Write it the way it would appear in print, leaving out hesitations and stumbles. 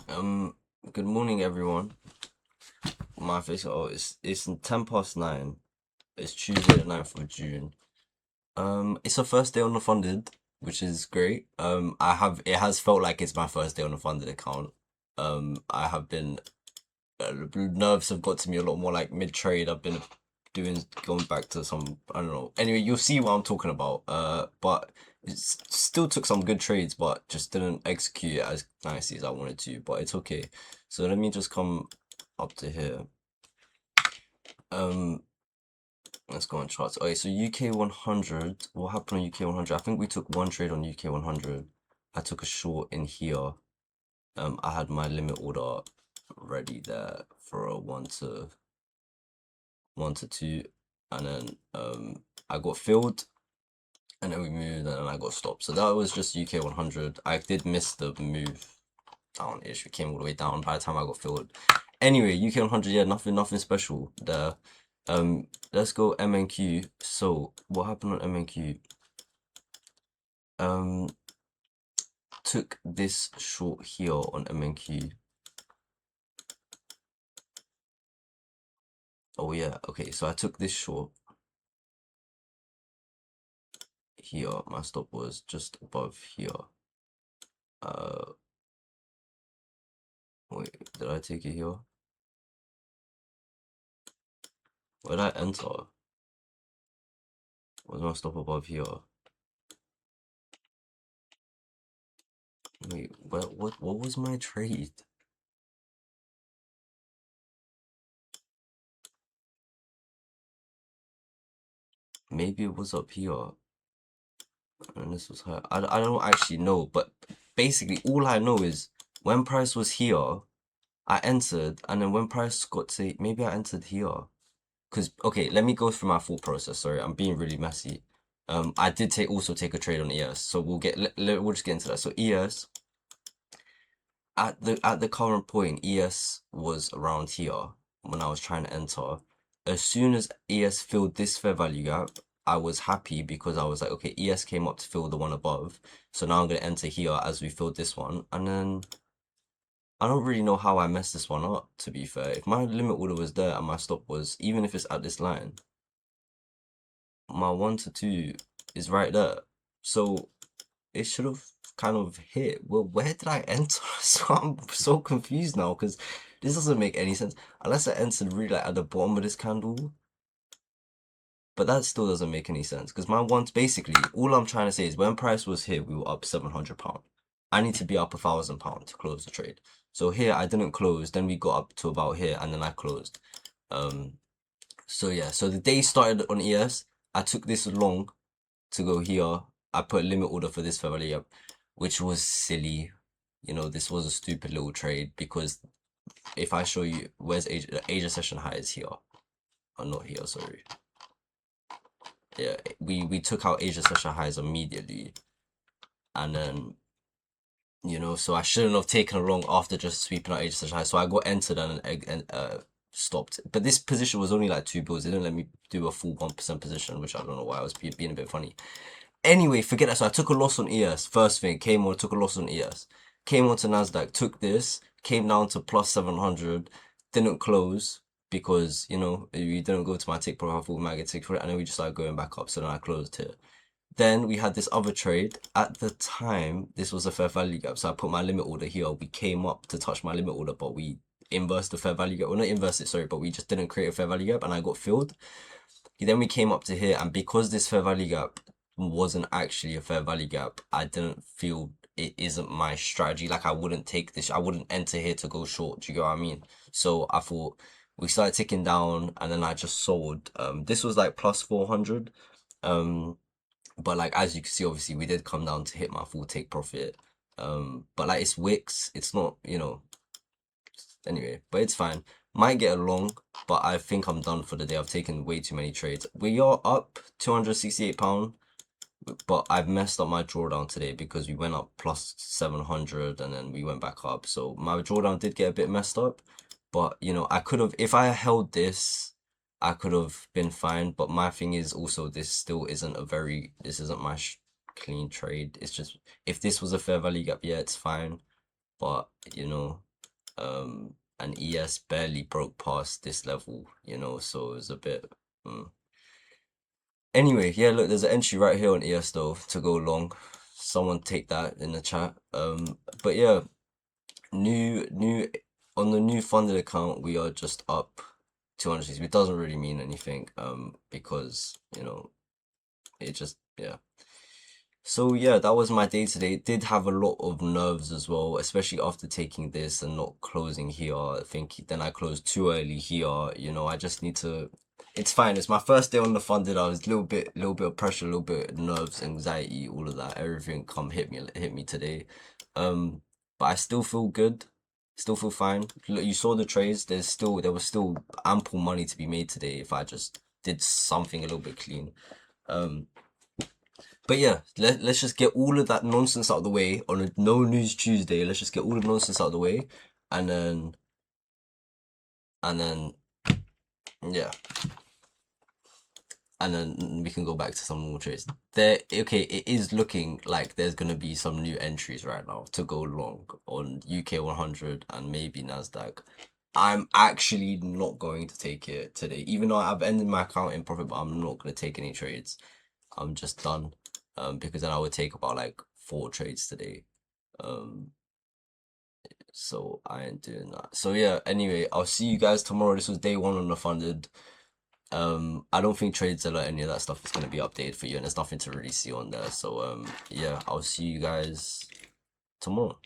Um, Good morning, everyone. My face. Oh, it's 9:10. It's Tuesday, the 9th of June. It's a first day on the funded, which is great. It has felt like it's my first day on the funded account. I have been nerves have got to me a lot more like mid trade. I've been going back to some, I don't know. Anyway, you'll see what I'm talking about. But it still took some good trades, but just didn't execute it as nicely as I wanted to. But it's okay. So let me just come up to here. Um, let's go on charts. Okay, so UK 100. What happened on UK 100? I think we took one trade on UK 100. I took a short in here. I had my limit order ready there for a one to two, and then I got filled, and then we moved, and then I got stopped. So that was just UK 100. I did miss the move down-ish. We came all the way down by the time I got filled. Anyway, UK 100, yeah, nothing special there. Let's go MNQ. So what happened on MNQ? Took this short here on MNQ. Oh yeah, okay. So I took this short here. My stop was just above here. Wait, did I take it here? Where did I enter? Was my stop above here? Wait, what was my trade? Maybe it was up here, and this was high. I don't actually know, but basically all I know is when price was here, I entered, and then when price got to, maybe I entered here. Because, okay, let me go through my thought process. Sorry, I'm being really messy. I did also take a trade on ES, so we'll just get into that. So ES, at the current point, ES was around here when I was trying to enter. As soon as ES filled this fair value gap, I was happy because I was like, okay, ES came up to fill the one above. So now I'm gonna enter here as we filled this one. And then I don't really know how I messed this one up, to be fair. If my limit order was there and my stop was, even if it's at this line, my one to two is right there. So it should have kind of hit. Well, where did I enter? So I'm so confused now because this doesn't make any sense. Unless I entered really like at the bottom of this candle. But that still doesn't make any sense because my ones basically all I'm trying to say is when price was here, we were up £700. I need to be up £1,000 to close the trade. So here I didn't close, then we got up to about here and then I closed. So yeah, so the day started on ES. I took this long to go here. I put a limit order for this family up, which was silly. You know, this was a stupid little trade because if I show you where's Asia session high is here. Oh, not here, sorry. Yeah, we took out Asia session highs immediately. And then, so I shouldn't have taken a long after just sweeping out Asia session highs. So I got entered and stopped. But this position was only like 2 bills. It didn't let me do a full 1% position, which I don't know why I was being a bit funny. Anyway, forget that. So I took a loss on ES. First thing, came on, took a loss on ES. Came on to Nasdaq, took this, came down to plus 700, didn't close because, you didn't go to my tick profile, I thought we might get tick for it, and then we just started going back up. So then I closed here. Then we had this other trade. At the time, this was a fair value gap. So I put my limit order here. We came up to touch my limit order, but we inversed the fair value gap. Well, not inverse it, sorry, but we just didn't create a fair value gap and I got filled. Then we came up to here, and because this fair value gap wasn't actually a fair value gap, I didn't feel it isn't my strategy. Like I wouldn't take this, I wouldn't enter here to go short. Do you get what I mean? So I thought we started ticking down, and then I just sold. This was like plus 400. But like as you can see, obviously we did come down to hit my full take profit. But like it's Wix, it's not, anyway, but it's fine. Might get along, but I think I'm done for the day. I've taken way too many trades. We are up £268, but I've messed up my drawdown today because we went up plus 700 and then we went back up. So my drawdown did get a bit messed up, but I could have, if I held this, I could have been fine. But my thing is also this still isn't this isn't my clean trade. It's just, if this was a fair value gap, yeah, it's fine. But, and ES barely broke past this level, you know, so it was a bit. Anyway, yeah, look, there's an entry right here on ES though to go long. Someone take that in the chat. But yeah, new on the new funded account, we are just up 200. It doesn't really mean anything, because you know, it just, yeah. So yeah, that was my day today. It did have a lot of nerves as well, especially after taking this and not closing here. I think then I closed too early here. You know, I just need to. It's fine. It's my first day on the funded. I was a little bit of pressure, a little bit of nerves, anxiety, all of that. Everything come hit me today. But I still feel good. Still feel fine. Look, you saw the trades. There was still ample money to be made today if I just did something a little bit clean. But yeah, let's just get all of that nonsense out of the way on a No News Tuesday. Let's just get all the nonsense out of the way, and then yeah, and then we can go back to some normal trades. Okay, it is looking like there's gonna be some new entries right now to go long on UK 100 and maybe Nasdaq. I'm actually not going to take it today, even though I've ended my account in profit, but I'm not gonna take any trades. I'm just done. Because then I would take about like 4 trades today. So I ain't doing that. So yeah, anyway, I'll see you guys tomorrow. This was day 1 on the funded. I don't think TradeZilla or any of that stuff is gonna be updated for you, and there's nothing to really see on there. So yeah, I'll see you guys tomorrow.